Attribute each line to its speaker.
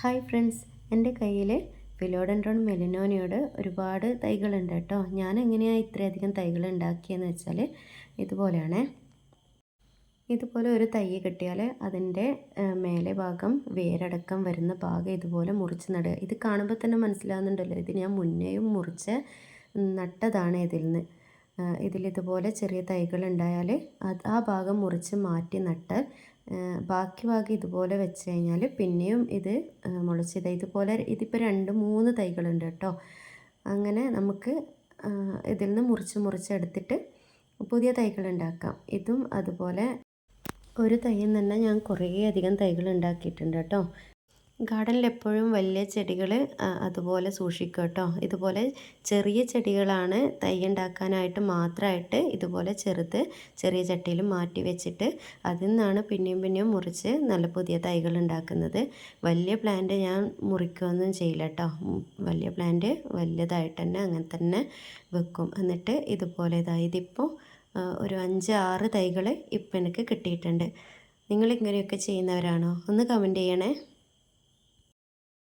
Speaker 1: Hi friends, എൻ്റെ കയ്യിൽ philodendron മെലിനോനയുടെ ഒരുപാട് തൈകളുണ്ട് കേട്ടോ. ഞാൻ എങ്ങനെയാണ് ഇത്രയധികം തൈകൾ ഉണ്ടാക്കിയെന്ന് വെച്ചാൽ ഇതുപോലെയാണ്. ഇതുപോലെ ഒരു തൈ കിട്ടിയാൽ അതിൻ്റെ മേലെ ഭാഗം വേരടക്കം വരുന്ന ഭാഗം ഇതുപോലെ മുറിച്ച് നടുക. ഇത് കാണുമ്പോൾ തന്നെ മനസ്സിലാകുന്നുണ്ടല്ലോ, ഇത് ഞാൻ മുന്നേയും മുറിച്ച് നട്ടതാണ്. ഇതിലിതുപോലെ ചെറിയ തൈകൾ ഉണ്ടായാൽ ആ ഭാഗം മുറിച്ച് മാറ്റി നട്ട് ബാക്കി ഭാഗം ഇതുപോലെ വെച്ച് കഴിഞ്ഞാൽ പിന്നെയും ഇത് മുളച്ചത് ഇതുപോലെ. ഇതിപ്പോൾ 2-3 തൈകളുണ്ട് കേട്ടോ. അങ്ങനെ നമുക്ക് ഇതിൽ നിന്ന് മുറിച്ചെടുത്തിട്ട് പുതിയ തൈകൾ ഉണ്ടാക്കാം. ഇതും അതുപോലെ ഒരു തൈയിൽ തന്നെ ഞാൻ കുറേ അധികം തൈകൾ ഉണ്ടാക്കിയിട്ടുണ്ട് കേട്ടോ. ഗാർഡനിൽ എപ്പോഴും വലിയ ചെടികൾ അതുപോലെ സൂക്ഷിക്കുക കേട്ടോ. ഇതുപോലെ ചെറിയ ചെടികളാണ് തൈ ഉണ്ടാക്കാനായിട്ട് മാത്രമായിട്ട് ഇതുപോലെ ചെറിയ ചട്ടിയിൽ മാറ്റി വെച്ചിട്ട് അതിൽ നിന്നാണ് പിന്നെയും മുറിച്ച് നല്ല പുതിയ തൈകൾ ഉണ്ടാക്കുന്നത്. വലിയ പ്ലാന്റ് ഞാൻ മുറിക്കുകയൊന്നും ചെയ്യില്ല കേട്ടോ. വലിയ പ്ലാന്റ് വലുതായിട്ട് തന്നെ അങ്ങനെ തന്നെ വെക്കും. എന്നിട്ട് ഇതുപോലെ ഇതിപ്പോൾ ഒരു 5-6 തൈകൾ ഇപ്പം എനിക്ക് കിട്ടിയിട്ടുണ്ട്. നിങ്ങളിങ്ങനെയൊക്കെ ചെയ്യുന്നവരാണോ? ഒന്ന് കമൻറ്റ് ചെയ്യണേ.